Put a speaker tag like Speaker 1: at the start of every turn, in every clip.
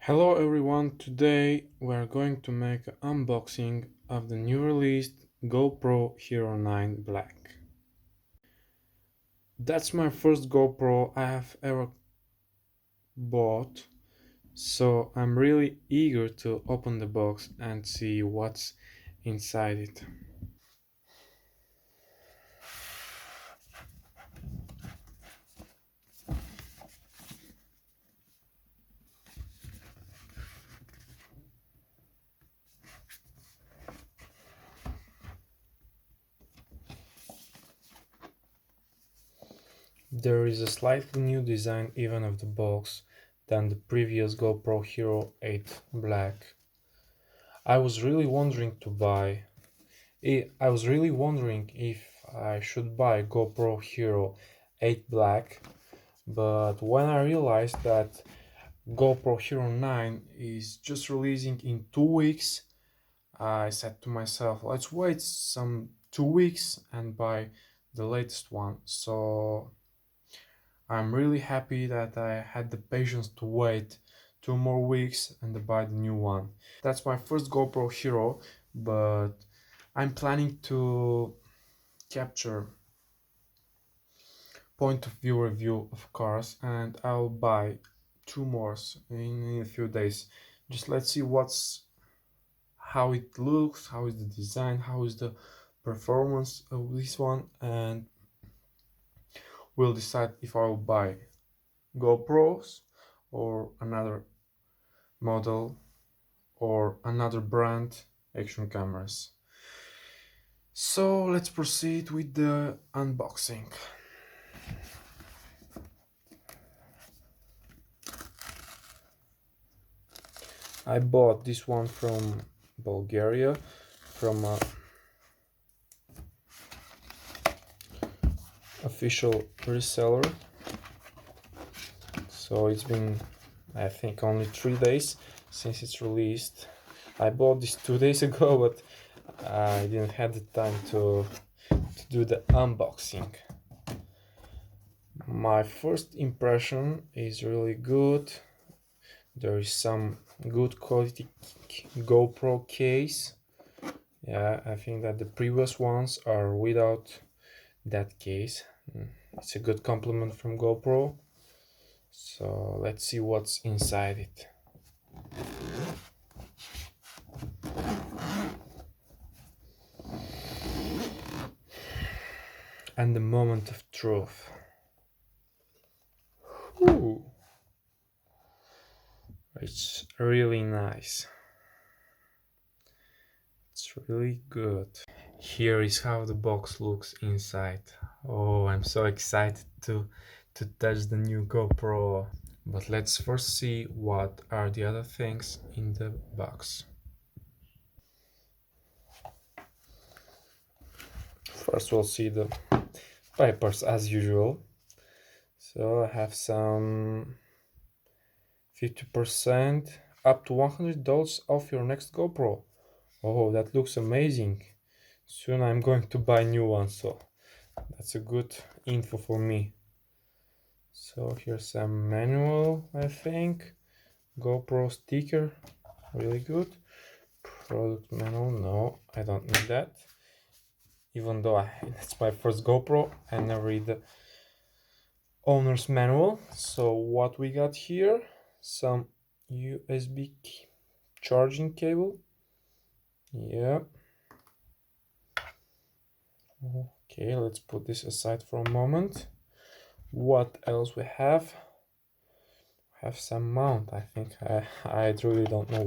Speaker 1: Hello everyone, today we are going to make an unboxing of the new released GoPro Hero 9 Black. That's my first GoPro I have ever bought, so I'm really eager to open the box and see what's inside it. There is a slightly new design even of the box than the previous GoPro Hero 8 Black. I was really wondering to buy I was really wondering if I should buy GoPro Hero 8 Black, but when I realized that GoPro Hero 9 is just releasing in 2 weeks, I said to myself, let's wait some 2 weeks and buy the latest one. So I'm really happy that I had the patience to wait 2 more weeks and to buy the new one. That's my first GoPro Hero, but I'm planning to capture point of view review of cars, and I'll buy two more in a few days. Just let's see how it looks, how is the design, how is the performance of this one, and we'll decide if I'll buy GoPros or another model or another brand action cameras. So let's proceed with the unboxing. I bought this one from Bulgaria, from a official reseller. So it's been, I think, only 3 days since it's released. I bought this 2 days ago, but I didn't have the time to do the unboxing. My first impression is really good. There is some good quality GoPro case. Yeah, I think that the previous ones are without that case. It's a good compliment from GoPro. So let's see what's inside it. And the moment of truth. Ooh, it's really nice. It's really good. Here is how the box looks inside. Oh, I'm so excited to touch the new GoPro. But let's first see what are the other things in the box. First we'll see the papers as usual. So I have some 50% up to $100 off your next GoPro. Oh, that looks amazing. Soon I'm going to buy new one, so that's a good info for me. So here's some manual, I think. GoPro sticker, really good. Product manual, no, I don't need that. Even though it's my first GoPro, I never read the owner's manual. So what we got here, some USB charging cable. Yeah. Okay, let's put this aside for a moment. What else we have? Have some mount. I think I truly don't know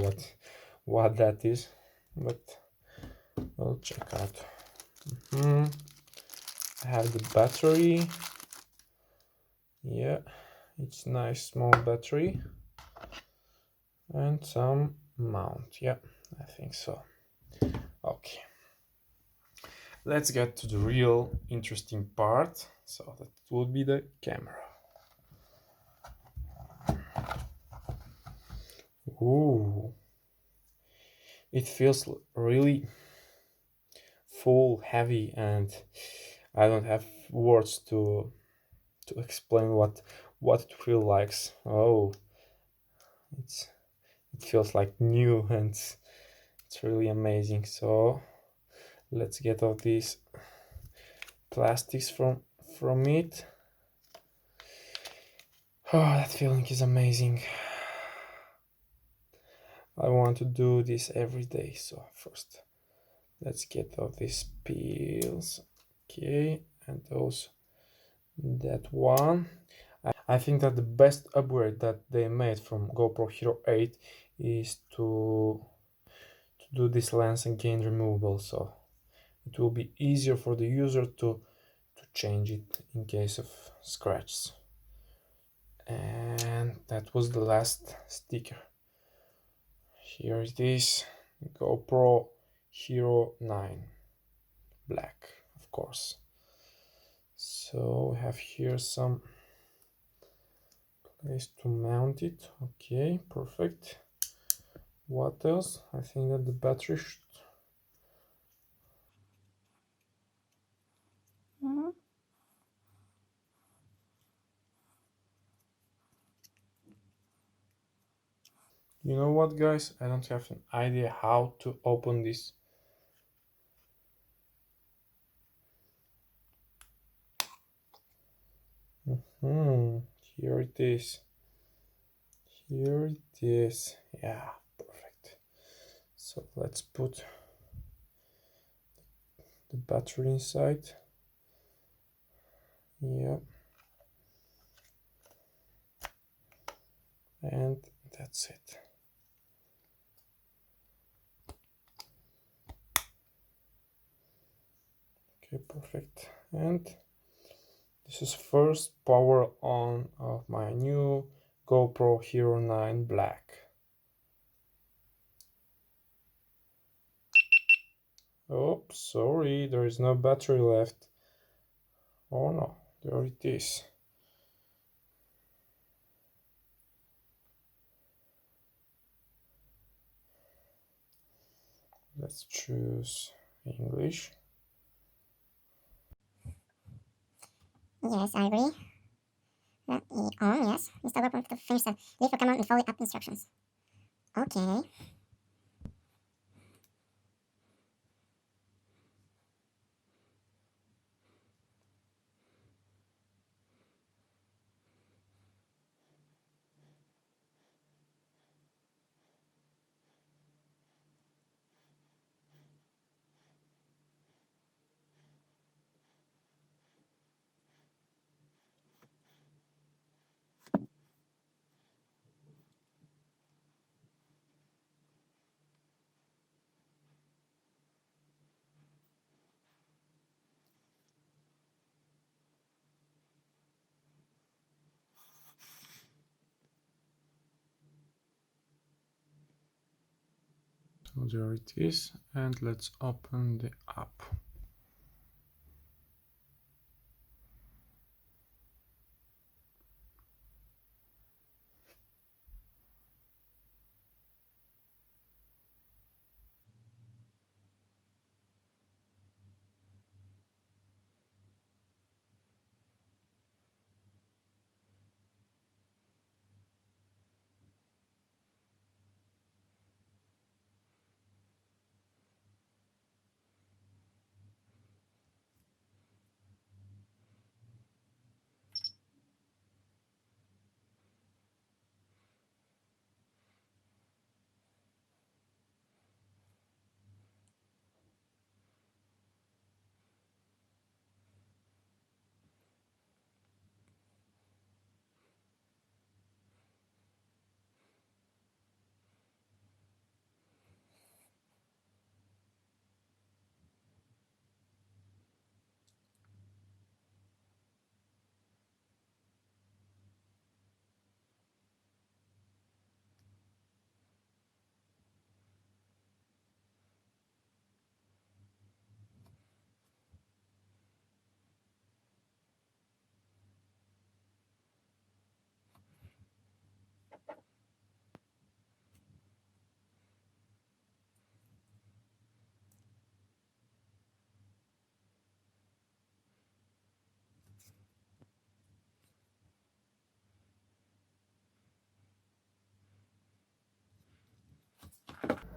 Speaker 1: what that is, but we'll check out. I have the battery. Yeah, it's nice small battery and some mount. Yeah, I think so. Okay, let's get to the real interesting part. So that will be the camera. Ooh, it feels really full, heavy, and I don't have words to explain what it feels like. Oh, it's it feels like new, and it's really amazing. So let's get all these plastics from it. Oh, that feeling is amazing. I want to do this every day. So first, let's get all these peels. Okay, and those, that one. I think that the best upgrade that they made from GoPro Hero 8 is to do this lens again removable, so it will be easier for the user to change it in case of scratches. And that was the last sticker. Here it is, GoPro Hero 9 black, of course. So we have here some place to mount it. Okay, perfect. What else? I think that the battery should... You know what, guys? I don't have an idea how to open this. Here it is. Here it is. Yeah, perfect. So let's put the battery inside. Yeah. And that's it. Okay, perfect. And this is first power on of my new GoPro Hero 9 Black. Oh, sorry, there is no battery left. Oh no, there it is. Let's choose English.
Speaker 2: Yes, I agree. On, yes. Mr. Welcome to finish the leave will come on with follow up instructions. Okay.
Speaker 1: So there it is, and let's open the app.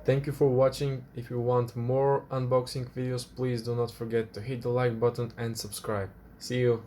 Speaker 1: Thank you for watching. If you want more unboxing videos, please do not forget to hit the like button and subscribe. See you!